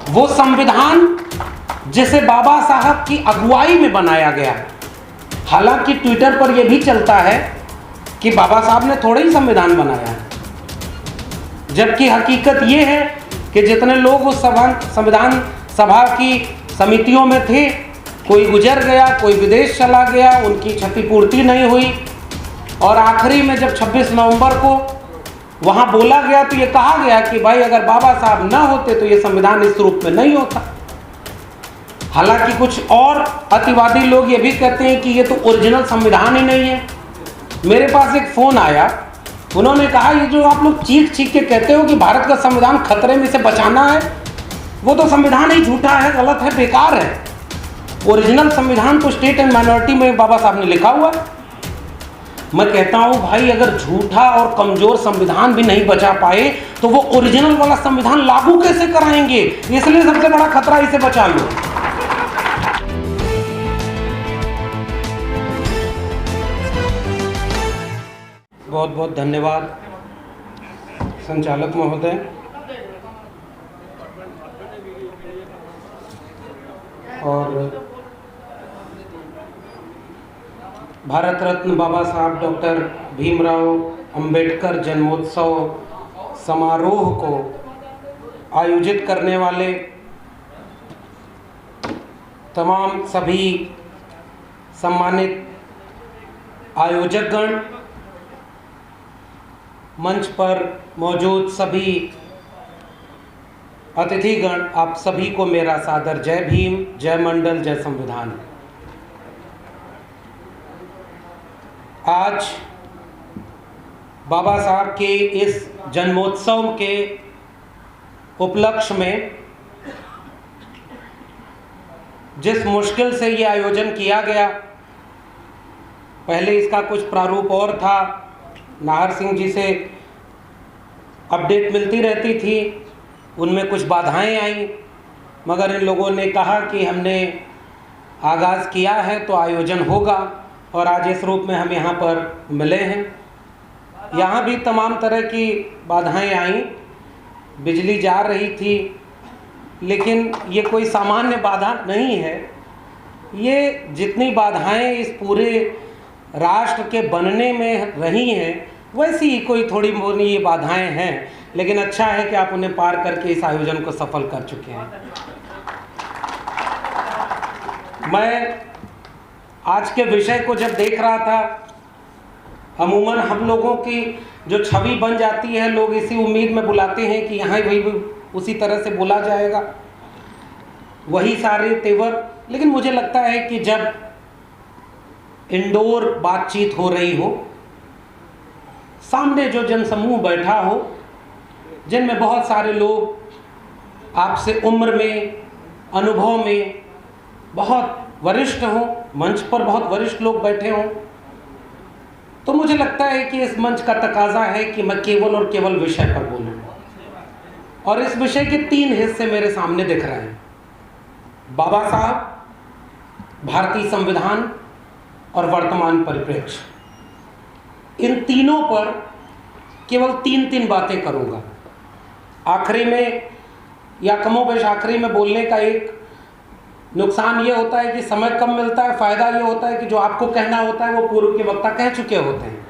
वो संविधान जिसे बाबा साहब की अगुवाई में बनाया गया। हालांकि ट्विटर पर यह भी चलता है कि बाबा साहब ने थोड़ा ही संविधान बनाया है, जबकि हकीकत यह है कि जितने लोग उस संविधान सभा की समितियों में थे, कोई गुजर गया, कोई विदेश चला गया, उनकी क्षतिपूर्ति नहीं हुई। और आखिरी में जब 26 नवंबर को वहाँ बोला गया तो ये कहा गया कि भाई अगर बाबा साहब ना होते तो ये संविधान इस रूप में नहीं होता। हालांकि कुछ और अतिवादी लोग ये भी कहते हैं कि ये तो ओरिजिनल संविधान ही नहीं है। मेरे पास एक फ़ोन आया, उन्होंने कहा ये जो आप लोग चीख चीख के कहते हो कि भारत का संविधान खतरे में से बचाना है, वो तो संविधान ही झूठा है, गलत है, बेकार है। ओरिजिनल संविधान तो स्टेट एंड माइनॉरिटी में बाबा साहब ने लिखा हुआ है। मैं कहता हूं भाई अगर झूठा और कमजोर संविधान भी नहीं बचा पाए तो वो ओरिजिनल वाला संविधान लागू कैसे कराएंगे? इसलिए सबसे बड़ा खतरा इसे बचा लो। बहुत बहुत धन्यवाद संचालक महोदय। और भारत रत्न बाबा साहब डॉक्टर भीमराव अंबेडकर जन्मोत्सव समारोह को आयोजित करने वाले तमाम सभी सम्मानित आयोजकगण, मंच पर मौजूद सभी अतिथिगण, आप सभी को मेरा सादर जय भीम, जय मंडल, जय संविधान। आज बाबा साहब के इस जन्मोत्सव के उपलक्ष्य में जिस मुश्किल से ये आयोजन किया गया, पहले इसका कुछ प्रारूप और था, नाहर सिंह जी से अपडेट मिलती रहती थी, उनमें कुछ बाधाएं आई, मगर इन लोगों ने कहा कि हमने आगाज़ किया है तो आयोजन होगा, और आज इस रूप में हम यहाँ पर मिले हैं। यहाँ भी तमाम तरह की बाधाएं आईं, बिजली जा रही थी, लेकिन ये कोई सामान्य बाधा नहीं है। ये जितनी बाधाएं इस पूरे राष्ट्र के बनने में रही हैं, वैसी ही कोई थोड़ी मोनी ये बाधाएं हैं, लेकिन अच्छा है कि आप उन्हें पार करके इस आयोजन को सफल कर चुके हैं। मैं आज के विषय को जब देख रहा था, अमूमन हम लोगों की जो छवि बन जाती है, लोग इसी उम्मीद में बुलाते हैं कि यहाँ वही उसी तरह से बोला जाएगा, वही सारे तेवर। लेकिन मुझे लगता है कि जब इंडोर बातचीत हो रही हो, सामने जो जनसमूह बैठा हो, जिनमें बहुत सारे लोग आपसे उम्र में, अनुभव में बहुत वरिष्ठ हों, मंच पर बहुत वरिष्ठ लोग बैठे हों, तो मुझे लगता है कि इस मंच का तकाजा है कि मैं केवल और केवल विषय पर बोलूं। और इस विषय के 3 हिस्से मेरे सामने दिख रहे हैं: बाबा साहब, भारतीय संविधान और वर्तमान परिप्रेक्ष्य। इन तीनों पर केवल 3 बातें करूंगा। आखिरी में या कमोबेश आखिरी में बोलने का एक नुकसान ये होता है कि समय कम मिलता है, फ़ायदा ये होता है कि जो आपको कहना होता है वो पूर्व के वक्ता कह चुके होते हैं।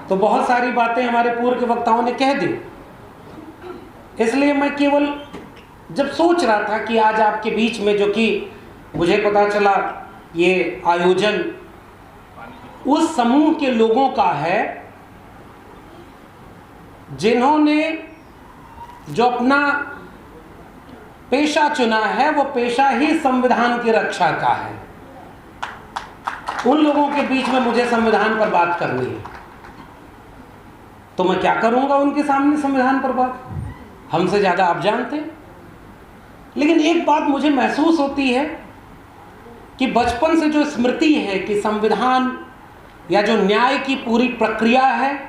तो बहुत सारी बातें हमारे पूर्व के वक्ताओं ने कह दी, इसलिए मैं केवल जब सोच रहा था कि आज आपके बीच में, जो कि मुझे पता चला ये आयोजन उस समूह के लोगों का है जिन्होंने जो अपना पेशा चुना है, वो पेशा ही संविधान की रक्षा का है। उन लोगों के बीच में मुझे संविधान पर बात करनी है, तो मैं क्या करूंगा उनके सामने संविधान पर बात? हमसे ज़्यादा आप जानते हैं। लेकिन एक बात मुझे महसूस होती है कि बचपन से जो स्मृति है कि संविधान या जो न्याय की पूरी प्रक्रिया है,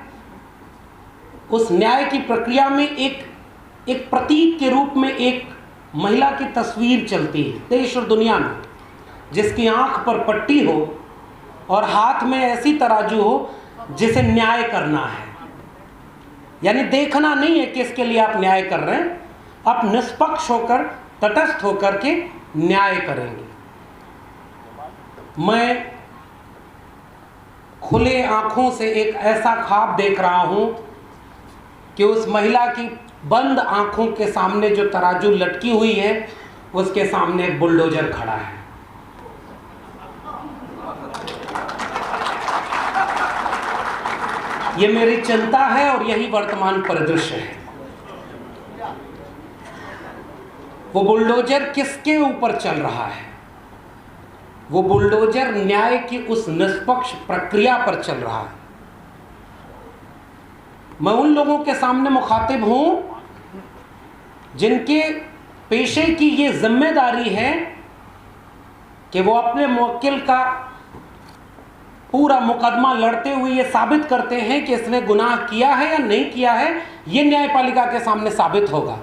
उस न्याय की प्रक्रिया में एक प्रतीक के रूप में एक महिला की तस्वीर चलती है देश और दुनिया में, जिसकी आंख पर पट्टी हो और हाथ में ऐसी तराजू हो जिसे न्याय करना है। यानी देखना नहीं है कि इसके लिए आप न्याय कर रहे हैं, आप निष्पक्ष होकर, तटस्थ होकर के न्याय करेंगे। मैं खुले आंखों से एक ऐसा ख्वाब देख रहा हूं कि उस महिला की बंद आंखों के सामने जो तराजू लटकी हुई है, उसके सामने एक बुलडोजर खड़ा है। ये मेरी चिंता है और यही वर्तमान परिदृश्य है। वो बुलडोजर किसके ऊपर चल रहा है? वो बुलडोजर न्याय की उस निष्पक्ष प्रक्रिया पर चल रहा है। मैं उन लोगों के सामने मुखातिब हूं जिनके पेशे की ये जिम्मेदारी है कि वो अपने मुवक्किल का पूरा मुकदमा लड़ते हुए ये साबित करते हैं कि इसने गुनाह किया है या नहीं किया है। ये न्यायपालिका के सामने साबित होगा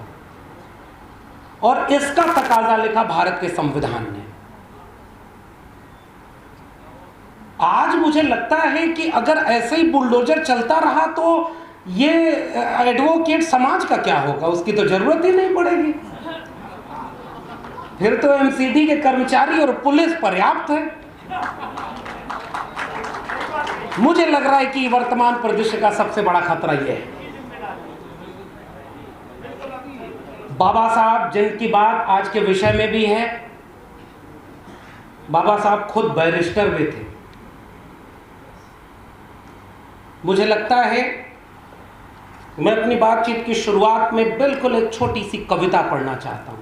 और इसका तकाजा लिखा भारत के संविधान ने। आज मुझे लगता है कि अगर ऐसे ही बुलडोजर चलता रहा तो ये एडवोकेट समाज का क्या होगा? उसकी तो जरूरत ही नहीं पड़ेगी। फिर तो एमसीडी के कर्मचारी और पुलिस पर्याप्त है। मुझे लग रहा है कि वर्तमान परिदृश्य का सबसे बड़ा खतरा यह है। बाबा साहब जिनकी बात आज के विषय में भी है, बाबा साहब खुद बैरिस्टर भी थे। मुझे लगता है मैं अपनी बातचीत की शुरुआत में बिल्कुल एक छोटी सी कविता पढ़ना चाहता हूं।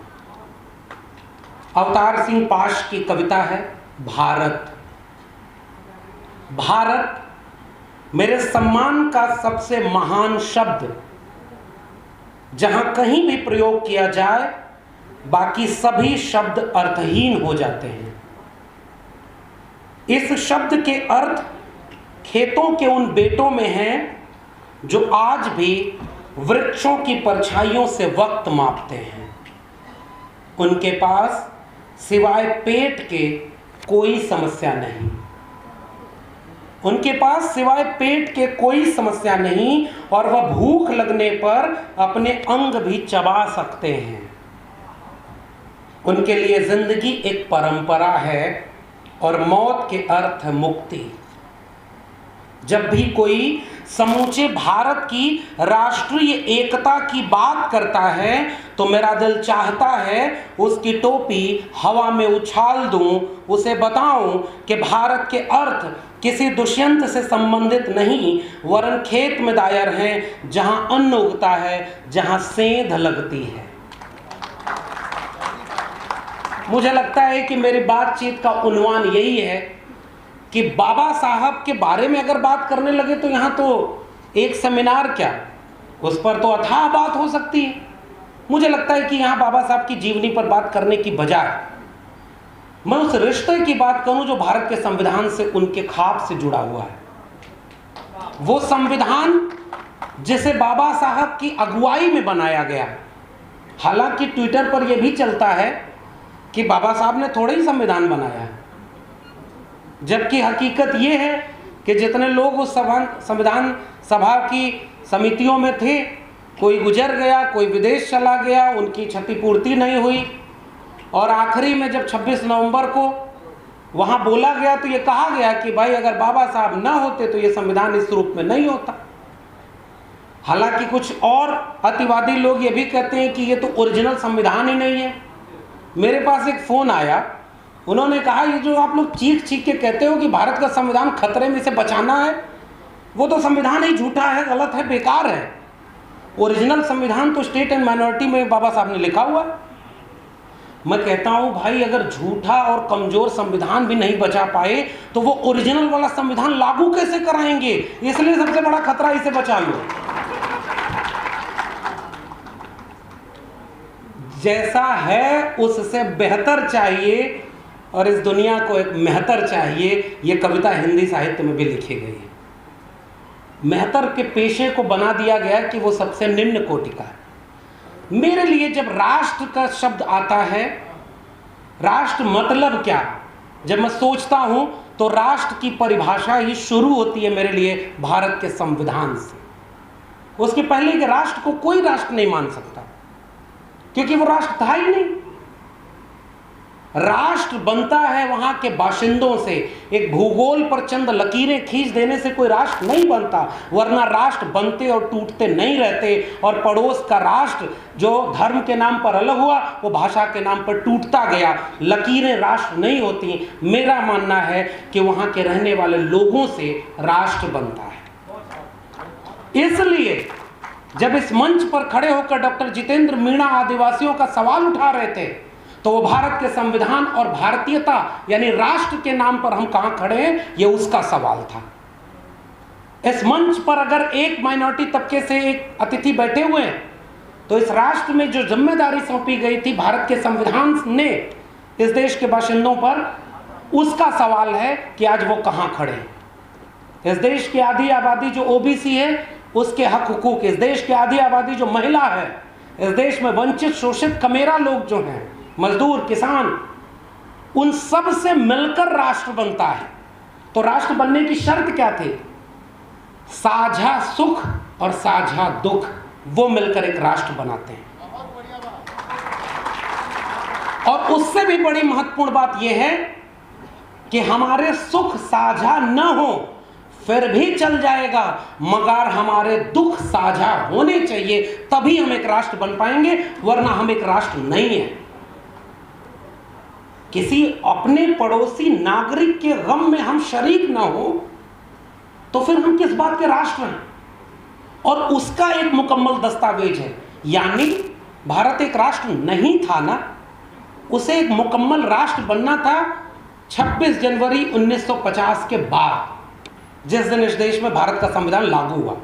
अवतार सिंह पाश की कविता है भारत। भारत मेरे सम्मान का सबसे महान शब्द, जहां कहीं भी प्रयोग किया जाए बाकी सभी शब्द अर्थहीन हो जाते हैं। इस शब्द के अर्थ खेतों के उन बेटों में हैं जो आज भी वृक्षों की परछाइयों से वक्त मापते हैं। उनके पास सिवाय पेट के कोई समस्या नहीं। उनके पास सिवाय पेट के कोई समस्या नहीं और वह भूख लगने पर अपने अंग भी चबा सकते हैं। उनके लिए जिंदगी एक परंपरा है और मौत के अर्थ है मुक्ति। जब भी कोई समूचे भारत की राष्ट्रीय एकता की बात करता है तो मेरा दिल चाहता है उसकी टोपी हवा में उछाल दूं, उसे बताऊं कि भारत के अर्थ किसी दुष्यंत से संबंधित नहीं वरन खेत में दायर हैं, जहां अन्न उगता है, जहां सेंध लगती है। मुझे लगता है कि मेरी बातचीत का उन्वान यही है कि बाबा साहब के बारे में अगर बात करने लगे तो यहाँ तो एक सेमिनार क्या, उस पर तो अथाह बात हो सकती है। मुझे लगता है कि यहाँ बाबा साहब की जीवनी पर बात करने की बजाय मैं उस रिश्ते की बात करूं जो भारत के संविधान से, उनके ख्वाब से जुड़ा हुआ है। वो संविधान जिसे बाबा साहब की अगुवाई में बनाया गया। हालांकि ट्विटर पर यह भी चलता है कि बाबा साहब ने थोड़ा ही संविधान बनाया है, जबकि हकीकत यह है कि जितने लोग उस संविधान सभा की समितियों में थे, कोई गुजर गया, कोई विदेश चला गया, उनकी क्षतिपूर्ति नहीं हुई और आखिरी में जब 26 नवंबर को वहाँ बोला गया तो ये कहा गया कि भाई अगर बाबा साहब ना होते तो ये संविधान इस रूप में नहीं होता। हालांकि कुछ और अतिवादी लोग ये भी कहते हैं कि ये तो ओरिजिनल संविधान ही नहीं है। मेरे पास एक फ़ोन आया, उन्होंने कहा ये जो आप लोग चीख चीख के कहते हो कि भारत का संविधान खतरे में से बचाना है, वो तो संविधान ही झूठा है, गलत है, बेकार है। ओरिजिनल संविधान तो स्टेट एंड माइनॉरिटी में बाबा साहब ने लिखा हुआ है। मैं कहता हूं भाई अगर झूठा और कमजोर संविधान भी नहीं बचा पाए तो वो ओरिजिनल वाला संविधान लागू कैसे कराएंगे? इसलिए सबसे बड़ा खतरा इसे बचा लो। जैसा है उससे बेहतर चाहिए और इस दुनिया को एक मेहतर चाहिए। ये कविता हिंदी साहित्य में भी लिखी गई है। मेहतर के पेशे को बना दिया गया कि वो सबसे निम्न कोटि का है। मेरे लिए जब राष्ट्र का शब्द आता है, राष्ट्र मतलब क्या, जब मैं सोचता हूं तो राष्ट्र की परिभाषा ही शुरू होती है मेरे लिए भारत के संविधान से। उसके पहले के राष्ट्र को कोई राष्ट्र नहीं मान सकता। क्योंकि वो राष्ट्र था ही नहीं। राष्ट्र बनता है वहां के बाशिंदों से, एक भूगोल पर चंद लकीरें खींच देने से कोई राष्ट्र नहीं बनता, वरना राष्ट्र बनते और टूटते नहीं रहते। और पड़ोस का राष्ट्र जो धर्म के नाम पर अलग हुआ, वो भाषा के नाम पर टूटता गया। लकीरें राष्ट्र नहीं होती। मेरा मानना है कि वहां के रहने वाले लोगों से राष्ट्र बनता है। इसलिए जब इस मंच पर खड़े होकर डॉक्टर जितेंद्र मीणा आदिवासियों का सवाल उठा रहे थे, तो वो भारत के संविधान और भारतीयता यानी राष्ट्र के नाम पर हम कहां खड़े हैं, ये उसका सवाल था। इस मंच पर अगर एक माइनॉरिटी तबके से एक अतिथि बैठे हुए हैं, तो इस राष्ट्र में जो जिम्मेदारी सौंपी गई थी भारत के संविधान ने इस देश के बाशिंदों पर, उसका सवाल है कि आज वो कहां खड़े हैं। इस देश की आधी आबादी जो ओबीसी है, उसके हक हुकूक, इस देश की आधी आबादी जो महिला है, इस देश में वंचित शोषित कमेरा लोग जो हैं, मजदूर किसान, उन सब से मिलकर राष्ट्र बनता है। तो राष्ट्र बनने की शर्त क्या थी? साझा सुख और साझा दुख, वो मिलकर एक राष्ट्र बनाते हैं। और उससे भी बड़ी महत्वपूर्ण बात यह है कि हमारे सुख साझा न हो फिर भी चल जाएगा, मगर हमारे दुख साझा होने चाहिए, तभी हम एक राष्ट्र बन पाएंगे, वरना हम एक राष्ट्र नहीं है। किसी अपने पड़ोसी नागरिक के गम में हम शरीक ना हो तो फिर हम किस बात के राष्ट्र हैं? और उसका एक मुकम्मल दस्तावेज है, यानी भारत एक राष्ट्र नहीं था ना, उसे एक मुकम्मल राष्ट्र बनना था 26 जनवरी 1950 के बाद, जिस दिन इस देश में भारत का संविधान लागू हुआ।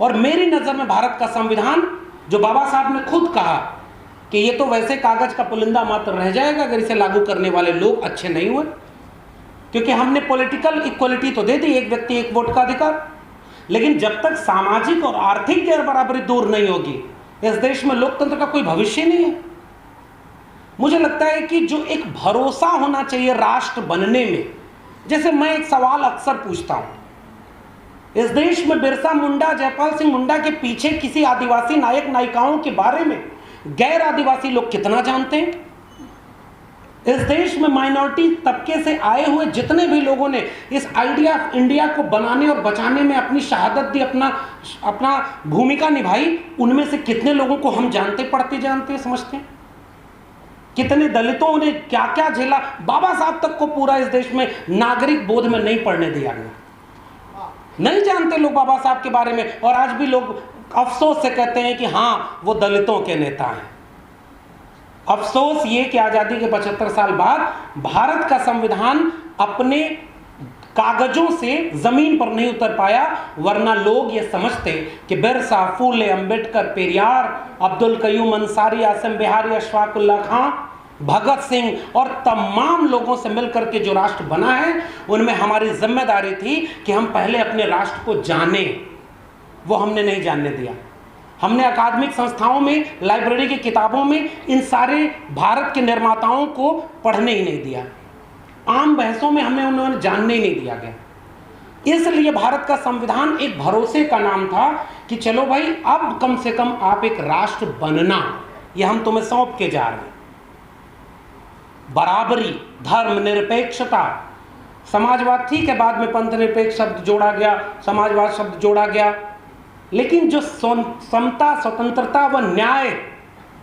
और मेरी नजर में भारत का संविधान, जो बाबा साहब ने खुद कहा कि ये तो वैसे कागज का पुलिंदा मात्र रह जाएगा अगर इसे लागू करने वाले लोग अच्छे नहीं हुए, क्योंकि हमने पॉलिटिकल इक्वलिटी तो दे दी, एक व्यक्ति एक वोट का अधिकार, लेकिन जब तक सामाजिक और आर्थिक गैर बराबरी दूर नहीं होगी, इस देश में लोकतंत्र का कोई भविष्य नहीं है। मुझे लगता है कि जो एक भरोसा होना चाहिए राष्ट्र बनने में, जैसे मैं एक सवाल अक्सर पूछता हूं, इस देश में बिरसा मुंडा, जयपाल सिंह मुंडा के पीछे किसी आदिवासी नायक नायिकाओं के बारे में गैर आदिवासी लोग कितना जानते हैं? इस देश में माइनॉरिटी तबके से आए हुए जितने भी लोगों ने इस आइडिया ऑफ इंडिया को बनाने और बचाने में अपनी शहादत दी, अपना भूमिका निभाई, उनमें से कितने लोगों को हम जानते, पढ़ते जानते, समझते हैं? कितने दलितों ने क्या क्या झेला? बाबा साहब तक को पूरा इस देश में नागरिक बोध में नहीं पढ़ने दिया गया, नहीं जानते लोग बाबा साहब के बारे में। और आज भी लोग अफसोस से कहते हैं कि हाँ वो दलितों के नेता हैं। अफसोस ये कि आजादी के 75 साल बाद भारत का संविधान अपने कागजों से जमीन पर नहीं उतर पाया, वरना लोग ये समझते कि बिरसा, फूले, अंबेडकर, पेरियार, अब्दुल कयूम अंसारी, आसिम बिहारी, अशफाक उल्लाह खां, भगत सिंह और तमाम लोगों से मिलकर के जो राष्ट्र बना है, उनमें हमारी जिम्मेदारी थी कि हम पहले अपने राष्ट्र को जाने। वो हमने नहीं जानने दिया। हमने अकादमिक संस्थाओं में, लाइब्रेरी की किताबों में इन सारे भारत के निर्माताओं को पढ़ने ही नहीं दिया। आम बहसों में हमें उन्होंने जानने ही नहीं दिया गया। इसलिए भारत का संविधान एक भरोसे का नाम था कि चलो भाई, अब कम से कम आप एक राष्ट्र बनना, ये हम तुम्हें सौंप के जा रहे हैं। बराबरी, धर्म निरपेक्षता, समाजवाद ठीक है, बाद में पंथ निरपेक्ष शब्द जोड़ा गया, समाजवाद शब्द जोड़ा गया, लेकिन जो समता, स्वतंत्रता व न्याय,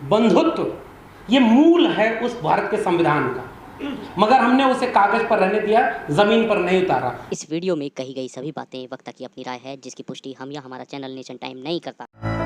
बंधुत्व, ये मूल है उस भारत के संविधान का, मगर हमने उसे कागज पर रहने दिया, जमीन पर नहीं उतारा। इस वीडियो में कही गई सभी बातें वक्ता की अपनी राय है, जिसकी पुष्टि हम या हमारा चैनल नेशन टाइम नहीं करता।